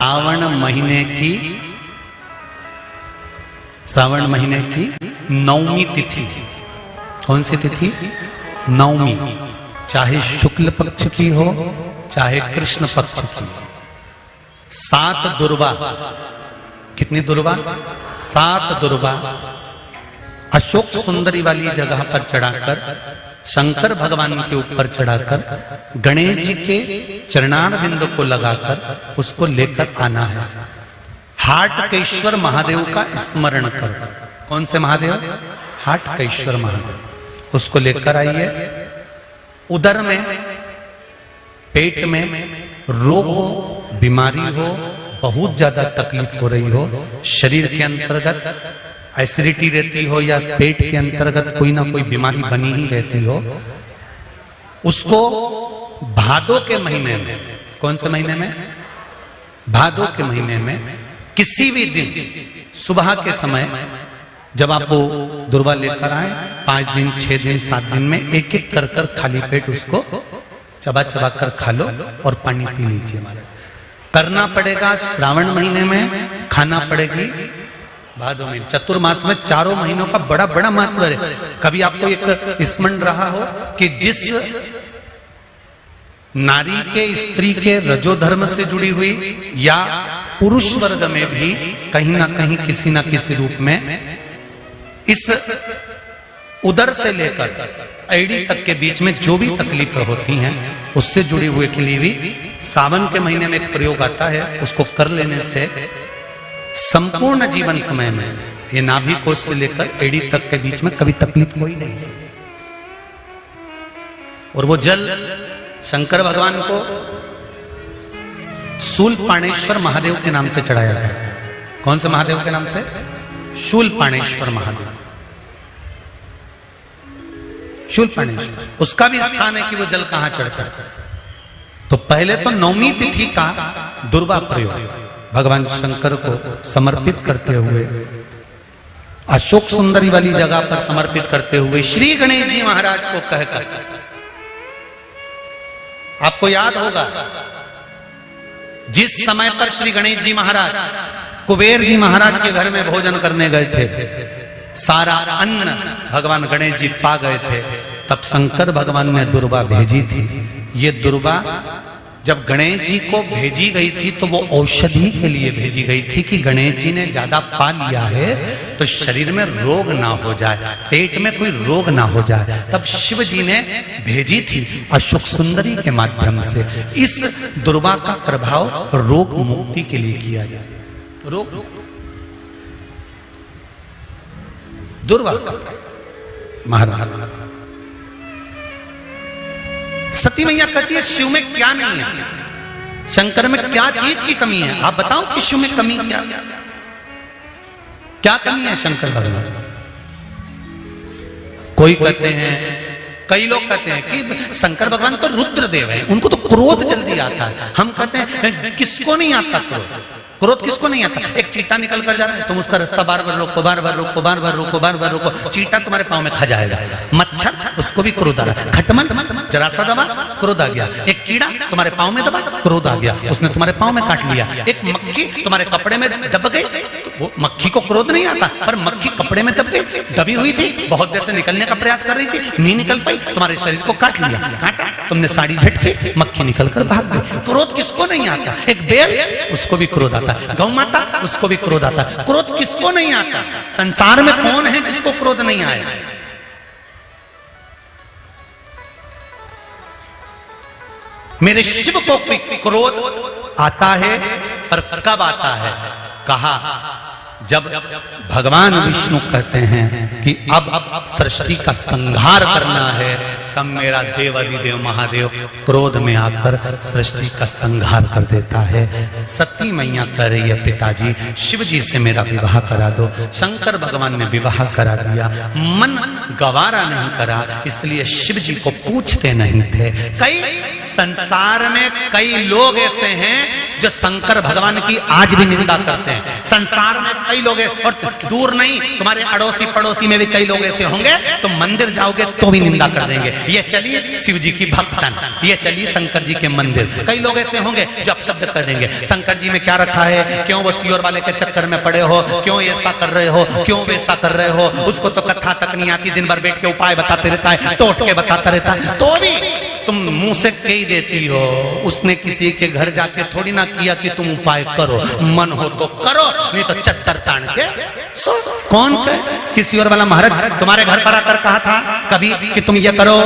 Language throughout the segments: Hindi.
श्रावण महीने की नवमी तिथि। कौन सी तिथि? नवमी। चाहे शुक्ल पक्ष की हो चाहे कृष्ण पक्ष की। 7 दुर्वा। कितनी दुर्वा? 7 दुर्वा अशोक सुंदरी वाली जगह पर चढ़ाकर, शंकर भगवान के ऊपर चढ़ाकर, गणेश जी के चरणारविंद को लगाकर उसको लेकर आना है। हाटकेश्वर महादेव का स्मरण कर। कौन से महादेव? हाटकेश्वर महादेव। उसको लेकर आइए। उदर में, पेट में रोग हो, बीमारी हो, बहुत ज्यादा तकलीफ हो रही हो, शरीर के अंतर्गत एसिडिटी रहती हो या पेट के अंतर्गत कोई ना कोई बीमारी बनी ही रहती हो, उसको भादो के महीने में, कौन से महीने में? भादो के महीने में किसी भी दिन सुबह के समय जब आप वो दुर्वा लेकर आए, 5 दिन, 6 दिन, 7 दिन में एक एक कर कर खाली पेट उसको चबा चबा कर खा लो और पानी पी लीजिए। करना पड़ेगा श्रावण महीने में, खाना पड़ेगी भादो में। चतुर्मास में चारों महीनों का बड़ा बड़ा महत्व है। कभी आपको एक स्मरण रहा हो कि जिस नारी के, स्त्री के रजोधर्म से जुड़ी हुई या पुरुष वर्ग में भी कहीं ना कहीं किसी ना किसी रूप में इस उदर से लेकर एड़ी तक के बीच में जो भी तकलीफें होती हैं उससे जुड़ी हुए के लिए भी सावन के महीने में एक प्रयोग आता है। उसको कर लेने से संपूर्ण जीवन समय में ये नाभि कोश से लेकर एड़ी तक के बीच में कभी तकलीफ हो ही नहीं सकती। और वो जल शंकर भगवान को शूलपाणेश्वर महादेव के नाम से चढ़ाया जाता है। कौन से महादेव के नाम से? शूलपाणेश्वर महादेव। शूलपाणेश्वर उसका भी स्थान है कि वो जल कहां चढ़ता है। तो पहले तो नवमी तिथि का दुर्वा प्रयोग भगवान शंकर को समर्पित करते हुए, अशोक सुंदरी वाली जगह पर समर्पित करते हुए श्री गणेश जी महाराज को कहकर, आपको याद होगा जिस समय पर श्री गणेश जी महाराज कुबेर जी महाराज के घर में भोजन करने गए थे, सारा अन्न भगवान गणेश जी पा गए थे, तब शंकर भगवान ने दुर्वा भेजी थी। ये दुर्वा जब गणेश जी को भेजी गई थी तो वो औषधि के लिए भेजी गई थी कि गणेश जी ने ज्यादा पा लिया है तो शरीर में रोग ना हो जाए, पेट में कोई रोग ना हो जाए। तब शिव जी ने भेजी थी अशोक सुंदरी के माध्यम से। इस दुर्वा का प्रभाव रोग मुक्ति के लिए किया जाए। रोग दुर्वा महाराज। सती मैया कहती है शिव में क्या नहीं है, शंकर में क्या चीज की कमी है? आप बताओ कि शिव में कमी क्या कमी है शंकर भगवान? कोई कहते हैं, कई लोग कहते हैं कि शंकर भगवान तो रुद्रदेव है, उनको तो क्रोध जल्दी आता है। हम कहते हैं किसको नहीं आता क्रोध? क्रोध किसको नहीं आता? एक चीटा निकल कर जा रहा है, तुम उसका रास्ता बार बार रोको, बार बार रोको, बार बार रोको, बार बार रोको, चीटा तुम्हारे पांव में खा जाएगा। मच्छर, उसको भी क्रोध आ रहा है। खटमल, जरा सा दबा, क्रोध आ गया। एक कीड़ा तुम्हारे पांव में दबा, क्रोध आ गया, उसने तुम्हारे पांव में काट लिया। एक मक्खी तुम्हारे कपड़े में दब गई, वो मक्खी को क्रोध नहीं आता, पर मक्खी कपड़े में दब गई, दबी हुई थी, बहुत देर से निकलने का प्रयास कर रही थी, नहीं निकल पाई, तुम्हारे शरीर को काट लिया, काटा, तुमने साड़ी झटकी, मक्खी निकल कर भाग गई। क्रोध किसको नहीं आता? एक बैल, उसको भी क्रोध आता है। गौ माता, उसको भी क्रोध आता है। क्रोध किसको नहीं आता? संसार में कौन है जिसको क्रोध नहीं आए? मेरे शिव को क्रोध आता है, पर कब आता है? कहा जब भगवान विष्णु कहते हैं कि अब सृष्टि का संहार करना है, तब मेरा देवाधिदेव महादेव क्रोध में आकर सृष्टि का संहार कर देता है। सती मैया कह रही है पिताजी शिव जी से मेरा विवाह करा दो। शंकर भगवान ने विवाह करा दिया, मन गवारा नहीं करा, इसलिए शिव जी को पूछते नहीं थे। कई संसार में कई लोग ऐसे हैं जो शंकर भगवान की आज भी निंदा करते हैं। संसार में कई लोग और दूर नहीं, तुम्हारे अड़ोसी पड़ोसी में भी कई लोग ऐसे होंगे, तुम मंदिर जाओगे तो भी निंदा कर देंगे। ये चलिए शिव जी की भक्तन, ये चलिए शंकर जी के मंदिर। कई लोग ऐसे होंगे जो अपशब्द कर देंगे, शंकर जी में क्या रखा है, क्यों वो सियोर वाले के चक्कर में पड़े हो, क्यों ऐसा कर रहे हो, क्यों वैसा कर रहे हो। उसको तो कथा तक नहीं आती, दिन भर बैठ के उपाय बताते रहता है, तोड़ के बताता रहता है, तो भी तुम मुंह से कही देती हो। उसने किसी के घर जाके थोड़ी ना किया कि तुम उपाय करो, मन हो तो करो, नहीं तो चक्कर तान के सो। कौन कहे? किसी और वाला महाराज तुम्हारे घर पर आकर कहा था कभी कि तुम ये करो,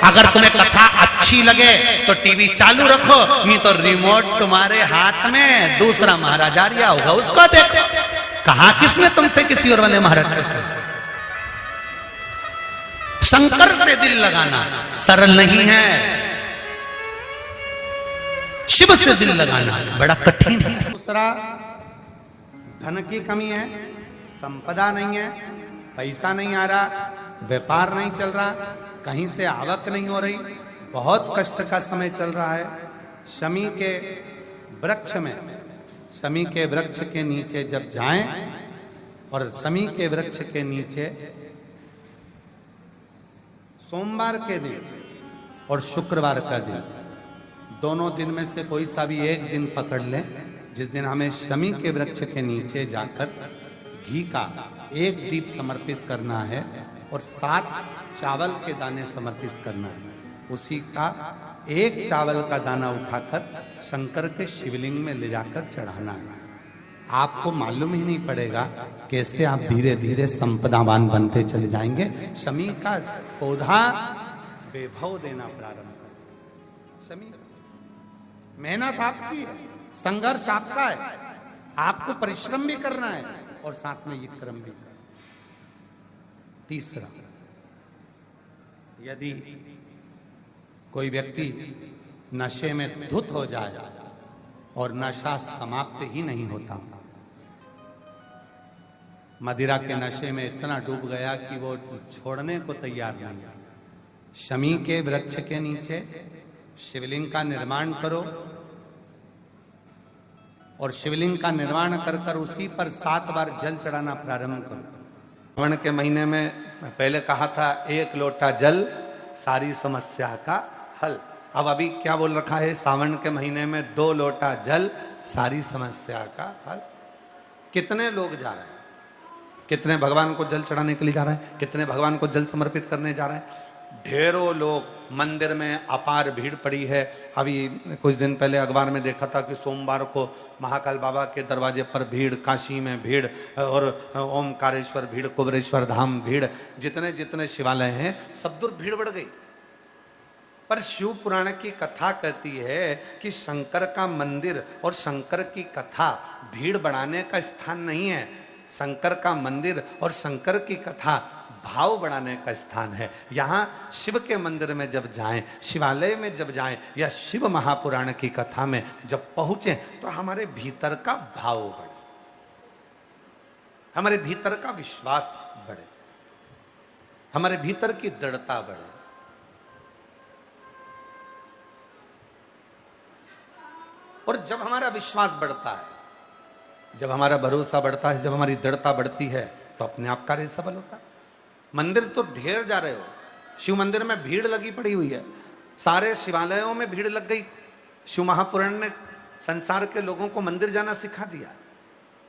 अगर तुम्हें कथा अच्छी लगे तो टीवी चालू रखो, नहीं तो रिमोट तुम्हारे हाथ में दूसरा महाराज आ रहा होगा, उसको देखो। कहा किसने तुमसे किसी और वाले महाराज को? शंकर से दिल लगाना सरल नहीं है, शिव से दिल लगाना बड़ा कठिन है। दूसरा, धन की कमी है, संपदा नहीं है, पैसा नहीं आ रहा, व्यापार नहीं चल रहा, कहीं से आवक नहीं हो रही, बहुत कष्ट का समय चल रहा है। शमी के वृक्ष में, शमी के वृक्ष के नीचे जब जाएं और शमी के वृक्ष के नीचे सोमवार के दिन और शुक्रवार का दिन, दोनों दिन में से कोई सा भी एक दिन पकड़ लें, जिस दिन हमें शमी के वृक्ष के नीचे जाकर घी का एक दीप समर्पित करना है और 7 चावल के दाने समर्पित करना है। उसी का एक चावल का दाना उठाकर शंकर के शिवलिंग में ले जाकर चढ़ाना है। आपको मालूम ही नहीं पड़ेगा कैसे आप धीरे धीरे संपदावान बनते चले जाएंगे। शमी का पौधा वैभव देना प्रारंभ कर। शमी, मेहनत आपकी है, संघर्ष आपका है, आपको परिश्रम भी करना है और साथ में ये कर्म भी करना। तीसरा, यदि कोई व्यक्ति नशे में धुत हो जाए और नशा समाप्त ही नहीं होता, मदिरा के नशे में इतना डूब गया कि वो छोड़ने को तैयार नहीं है, शमी के वृक्ष के नीचे शिवलिंग का निर्माण करो और शिवलिंग का निर्माण कर कर उसी पर 7 बार जल चढ़ाना प्रारंभ करो। सावन के महीने में पहले कहा था 1 लोटा जल सारी समस्या का हल। अब अभी क्या बोल रखा है, सावन के महीने में 2 लोटा जल सारी समस्या का हल। कितने लोग जा रहे हैं, कितने भगवान को जल चढ़ाने के लिए जा रहे हैं, कितने भगवान को जल समर्पित करने जा रहे हैं। ढेरों लोग, मंदिर में अपार भीड़ पड़ी है। अभी कुछ दिन पहले अखबार में देखा था कि सोमवार को महाकाल बाबा के दरवाजे पर भीड़, काशी में भीड़ और ओमकारेश्वर भीड़, कुबरेश्वर धाम भीड़, जितने जितने शिवालय हैं सब दूर भीड़ बढ़ गई। पर शिव पुराण की कथा कहती है कि शंकर का मंदिर और शंकर की कथा भीड़ बढ़ाने का स्थान नहीं है। शंकर का मंदिर और शंकर की कथा भाव बढ़ाने का स्थान है। यहाँ शिव के मंदिर में जब जाएं, शिवालय में जब जाएं या शिव महापुराण की कथा में जब पहुंचे तो हमारे भीतर का भाव बढ़े, हमारे भीतर का विश्वास बढ़े, हमारे भीतर की दृढ़ता बढ़े। और जब हमारा विश्वास बढ़ता है, जब हमारा भरोसा बढ़ता है, जब हमारी दृढ़ता बढ़ती है तो अपने आप कार्य सफल होता है। मंदिर तो ढेर जा रहे हो, शिव मंदिर में भीड़ लगी पड़ी हुई है, सारे शिवालयों में भीड़ लग गई। शिव महापुराण ने संसार के लोगों को मंदिर जाना सिखा दिया,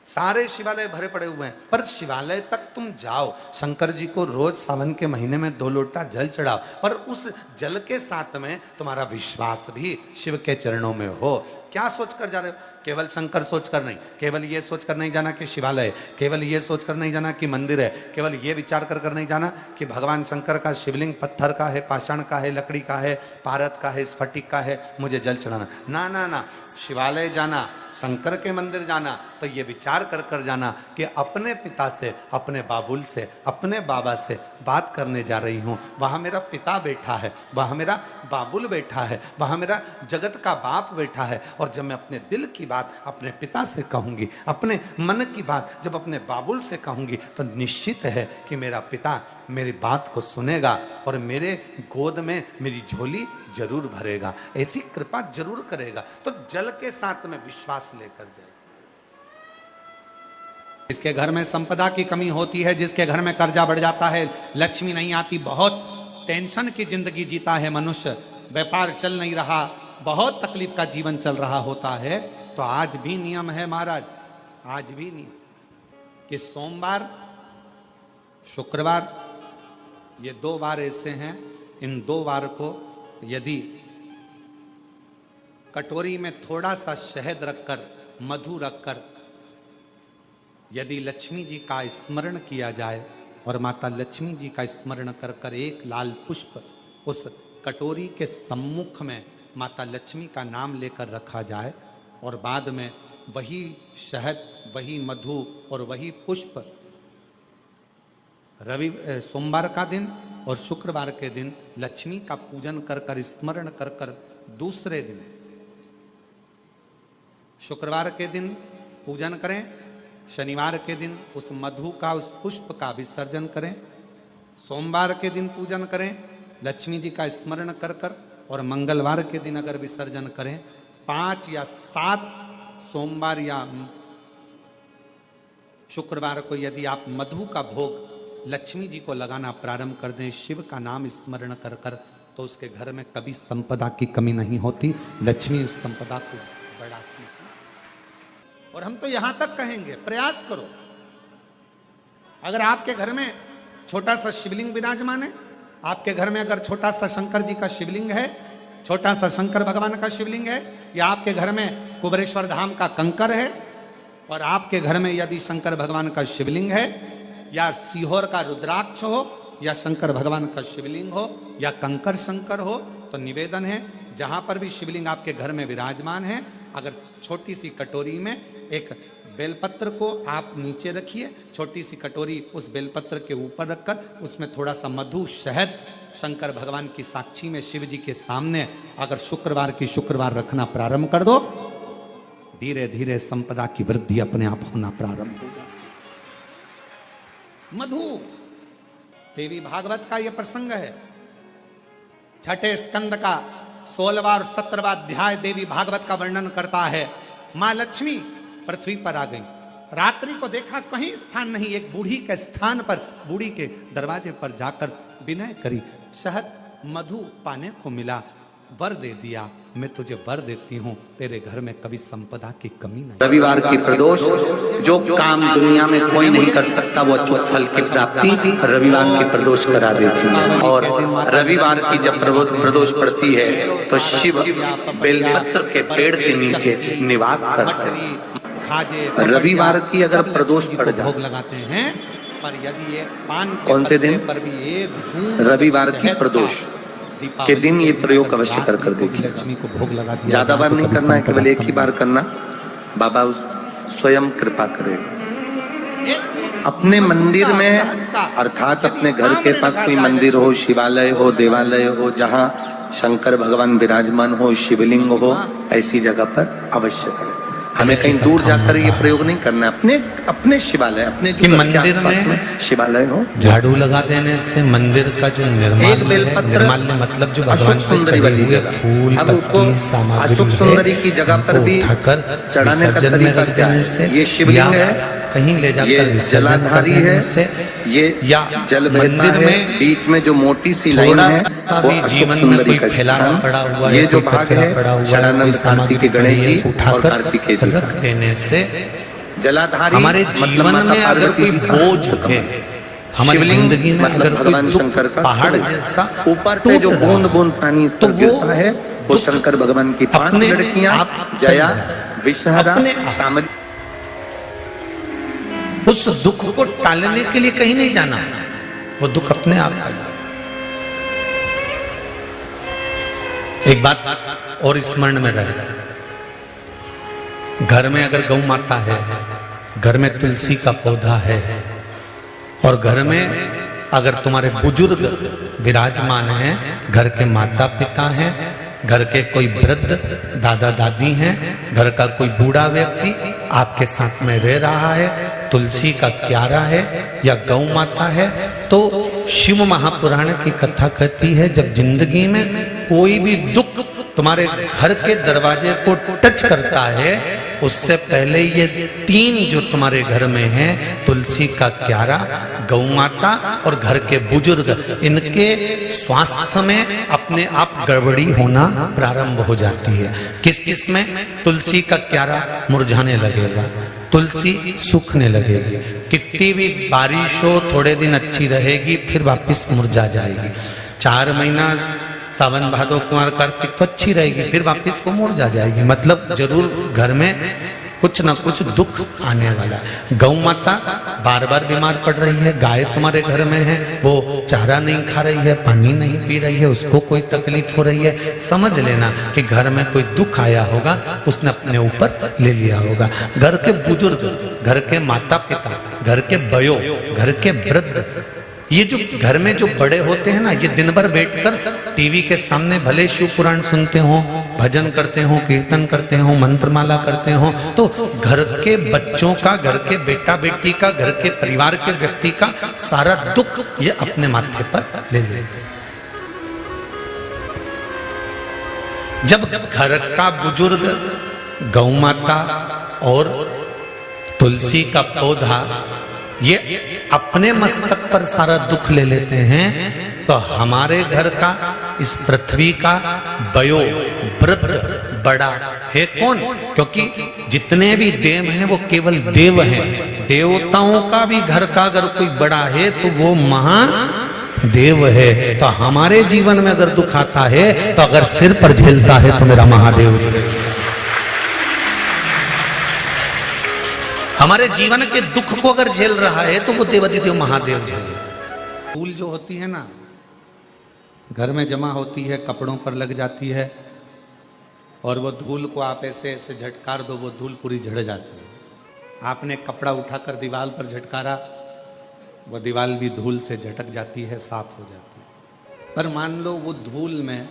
सारे शिवालय भरे पड़े हुए हैं। पर शिवालय तक तुम जाओ, शंकर जी को रोज सावन के महीने में 2 लोटा जल चढ़ाओ, पर उस जल के साथ में तुम्हारा विश्वास भी शिव के चरणों में हो। क्या सोच कर जा रहे हो? केवल शंकर सोचकर नहीं, केवल ये सोचकर नहीं जाना कि शिवालय, केवल ये सोचकर नहीं जाना कि मंदिर है, केवल ये विचार कर कर नहीं जाना कि भगवान शंकर का शिवलिंग पत्थर का है, पाषाण का है, लकड़ी का है, पारद का है, स्फटिक का है, मुझे जल चढ़ाना। ना ना ना, शिवालय जाना, शंकर के मंदिर जाना तो ये विचार कर कर जाना कि अपने पिता से, अपने बाबुल से, अपने बाबा से बात करने जा रही हूँ। वहाँ मेरा पिता बैठा है, वहाँ मेरा बाबुल बैठा है, वहाँ मेरा जगत का बाप बैठा है और और जब मैं अपने दिल की बात अपने पिता से कहूंगी, अपने मन की बात जब अपने बाबुल से कहूंगी, तो निश्चित है कि मेरा पिता मेरी बात को सुनेगा और मेरे गोद में मेरी झोली जरूर भरेगा, ऐसी कृपा जरूर करेगा। तो जल के साथ में विश्वास लेकर जाए। जिसके घर में संपदा की कमी होती है, जिसके घर में कर्जा बढ़ जाता है, लक्ष्मी नहीं आती, बहुत टेंशन की जिंदगी जीता है मनुष्य, व्यापार चल नहीं रहा, बहुत तकलीफ का जीवन चल रहा होता है, तो आज भी नियम है महाराज, आज भी नियम कि सोमवार शुक्रवार ये 2 वार ऐसे हैं, इन 2 वार को यदि कटोरी में थोड़ा सा शहद रखकर, मधु रखकर यदि लक्ष्मी जी का स्मरण किया जाए और माता लक्ष्मी जी का स्मरण कर कर एक लाल पुष्प उस कटोरी के सम्मुख में माता लक्ष्मी का नाम लेकर रखा जाए और बाद में वही शहद, वही मधु और वही पुष्प सोमवार का दिन और शुक्रवार के दिन लक्ष्मी का पूजन कर कर, स्मरण कर कर, दूसरे दिन शुक्रवार के दिन पूजन करें, शनिवार के दिन उस मधु का, उस पुष्प का विसर्जन करें, सोमवार के दिन पूजन करें लक्ष्मी जी का स्मरण कर कर, और मंगलवार के दिन अगर विसर्जन करें, 5 या 7 सोमवार या शुक्रवार को यदि आप मधु का भोग लक्ष्मी जी को लगाना प्रारंभ कर दें, शिव का नाम स्मरण कर कर, तो उसके घर में कभी संपदा की कमी नहीं होती, लक्ष्मी उस संपदा को बढ़ाती है। और हम तो यहां तक कहेंगे, प्रयास करो, अगर आपके घर में छोटा सा शिवलिंग विराजमान है, आपके घर में अगर छोटा सा शंकर जी का शिवलिंग है, छोटा सा शंकर भगवान का शिवलिंग है, या आपके घर में कुबेरेश्वर धाम का कंकर है, और आपके घर में यदि शंकर भगवान का शिवलिंग है, या सीहोर का रुद्राक्ष हो, या शंकर भगवान का शिवलिंग हो, या कंकर शंकर हो, तो निवेदन है जहां पर भी शिवलिंग आपके घर में विराजमान है, अगर छोटी सी कटोरी में एक बेलपत्र को आप नीचे रखिए, छोटी सी कटोरी उस बेलपत्र के ऊपर रखकर उसमें थोड़ा सा मधु, शहद, शंकर भगवान की साक्षी में शिव जी के सामने अगर शुक्रवार की शुक्रवार रखना प्रारंभ कर दो, धीरे धीरे संपदा की वृद्धि अपने आप होना प्रारंभ होगा। मधु देवी भागवत का यह प्रसंग है, छठे स्कंद का 16वां और 17वां अध्याय देवी भागवत का वर्णन करता है। मां लक्ष्मी पृथ्वी पर आ गई, रात्रि को देखा कहीं स्थान नहीं, एक बूढ़ी के स्थान पर, बूढ़ी के दरवाजे पर जाकर विनय करी, शहद मधु पाने को मिला, वर दे दिया, मैं तुझे वर देती हूँ, तेरे घर में कभी संपदा की कमी नहीं। रविवार की प्रदोष, जो काम दुनिया में कोई नहीं कर सकता वो अचूक फल की प्राप्ति रविवार की प्रदोष करा देती है। और रविवार की जब प्रदोष पड़ती है तो शिव बेलपत्र के पेड़ के नीचे निवास करते हैं। रविवार की अगर प्रदोष पड़ जाए, भोग लगाते हैं, पर यदि ये पान कौन से दिन? पर भी रविवार की प्रदोष के दिन ये प्रयोग अवश्य कर कर देखिए। लक्ष्मी को भोग लगा दिया, ज्यादा बार नहीं करना है, केवल एक ही बार करना, बाबा स्वयं कृपा करेगा। अपने मंदिर में, अर्थात अपने घर के पास कोई मंदिर हो, शिवालय हो, देवालय हो, जहाँ शंकर भगवान विराजमान हो, शिवलिंग हो, ऐसी जगह पर अवश्य करें। हमें कहीं दूर जाकर ये प्रयोग नहीं करना, अपने शिवालय, अपने मंदिर में शिवालय हो। झाड़ू लगा देने से मंदिर का जो निर्माल्य मतलब जो भगवान को चढ़े हुए फूल, पत्ती, सामग्री सुंदरी की जगह पर भी चढ़ाने का तरीका देने से, ये शिवलिंग है, कहीं ले जाकर जलाधारी है, ये या जल मंदिर में बीच में जो मोटी सी लाइन है वो जीवन में कोई फैलाना पड़ा हुआ, ये जो भाग है शरणानंद कार्तिक गणेश जी और कार्तिकेय जी रख देने से जलाधारी हमारे जीवन में अगर कोई बोझ है, हमारी जिंदगी में अगर भगवान शंकर का पहाड़ जैसा ऊपर से जो बूंद बूंद पानी तो गिरता है वो शंकर भगवान की 5 लड़कियां जया, विषहरा, शामली, उस दुख को टालने के लिए कहीं नहीं जाना, वो दुख अपने आप आ। एक बात और स्मरण में रहे, घर में अगर गौ माता है, घर में तुलसी का पौधा है, और घर में अगर तुम्हारे बुजुर्ग विराजमान हैं, घर के माता पिता हैं, घर के कोई वृद्ध दादा दादी हैं, घर का कोई बूढ़ा व्यक्ति आपके साथ में रह रहा है, तुलसी का क्यारा है या गौ माता है, तो शिव महापुराण की कथा कहती है जब जिंदगी में कोई भी दुख तुम्हारे घर के दरवाजे को टच करता है, उससे पहले ये तीन जो तुम्हारे घर में हैं, तुलसी का क्यारा, गौ माता और घर के बुजुर्ग, इनके स्वास्थ्य में अपने आप गड़बड़ी होना प्रारंभ हो जाती है। किस किस में? तुलसी का क्यारा मुरझाने लगेगा, तुलसी सूखने लगेगी, कितनी भी बारिश हो थोड़े दिन अच्छी रहेगी, फिर वापस मुरझा जाएगी। 4 महीना सावन भादो कुमार कार्तिक तो अच्छी रहेगी, फिर वापस वो मुरझा जाएगी। मतलब जरूर घर में कुछ ना कुछ दुख आने वाला। गौ माता बार बार बीमार पड़ रही है, गाय तुम्हारे घर में है, वो चारा नहीं खा रही है, पानी नहीं पी रही है, उसको कोई तकलीफ हो रही है, समझ लेना कि घर में कोई दुख आया होगा, उसने अपने ऊपर ले लिया होगा। घर के बुजुर्ग, घर के माता पिता, घर के बयो, घर के वृद्ध, ये जो घर में जो बड़े होते हैं ना, ये दिन भर बैठकर टीवी के सामने भले शिव पुराण सुनते हो, भजन करते हो, कीर्तन करते हो, मंत्रमाला करते हो, तो घर के बच्चों का, घर के बेटा बेटी का, घर के परिवार के व्यक्ति का सारा दुख ये अपने माथे पर ले लेते। जब घर का बुजुर्ग गौ माता और तुलसी का पौधा ये अपने मस्तक पर सारा दुख ले लेते हैं, तो हमारे घर का, इस पृथ्वी का बयो वृद्ध बड़ा है कौन? क्योंकि जितने भी देव हैं वो केवल देव हैं। देवताओं का भी घर का अगर कोई बड़ा है तो वो महादेव है। तो हमारे जीवन में अगर दुख आता है तो अगर सिर पर झेलता है तो मेरा महादेव जी, हमारे जीवन के दुख को अगर झेल रहा है तो वो देवादिदेव महादेव झेले। धूल जो होती है ना, घर में जमा होती है, कपड़ों पर लग जाती है, और वो धूल को आप ऐसे ऐसे झटकार दो, वो धूल पूरी झड़ जाती है। आपने कपड़ा उठाकर दीवार पर झटकारा, वो दीवार भी धूल से झटक जाती है, साफ हो जाती है। पर मान लो वो धूल में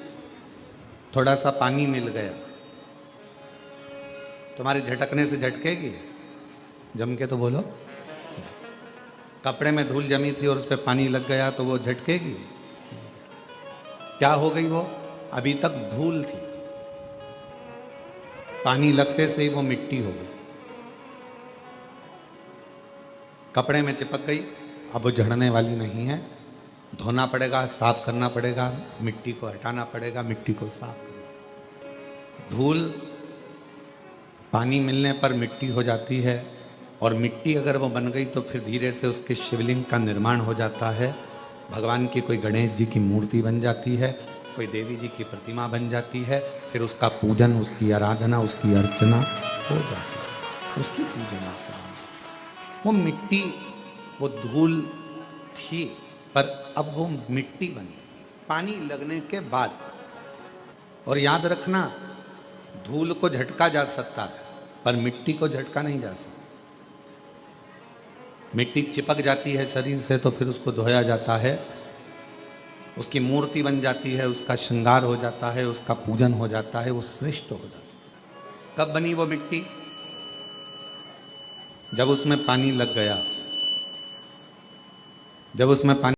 थोड़ा सा पानी मिल गया, तुम्हारे झटकने से झटकेगी? जम के तो बोलो। कपड़े में धूल जमी थी और उस पर पानी लग गया तो वो झटकेगी? क्या हो गई? वो अभी तक धूल थी, पानी लगते से ही वो मिट्टी हो गई, कपड़े में चिपक गई, अब वो झड़ने वाली नहीं है। धोना पड़ेगा, साफ करना पड़ेगा, मिट्टी को हटाना पड़ेगा, मिट्टी को साफ करना। धूल पानी मिलने पर मिट्टी हो जाती है, और मिट्टी अगर वो बन गई तो फिर धीरे से उसके शिवलिंग का निर्माण हो जाता है। भगवान की कोई गणेश जी की मूर्ति बन जाती है, कोई देवी जी की प्रतिमा बन जाती है, फिर उसका पूजन, उसकी आराधना, उसकी अर्चना हो जाती है, उसकी पूजन अर्चना। वो मिट्टी, वो धूल थी, पर अब वो मिट्टी बनी पानी लगने के बाद। और याद रखना, धूल को झटका जा सकता है पर मिट्टी को झटका नहीं जा सकता। मिट्टी चिपक जाती है शरीर से तो फिर उसको धोया जाता है, उसकी मूर्ति बन जाती है, उसका श्रृंगार हो जाता है, उसका पूजन हो जाता है, वो श्रेष्ठ हो जाता है। कब बनी वो मिट्टी? जब उसमें पानी लग गया, जब उसमें पानी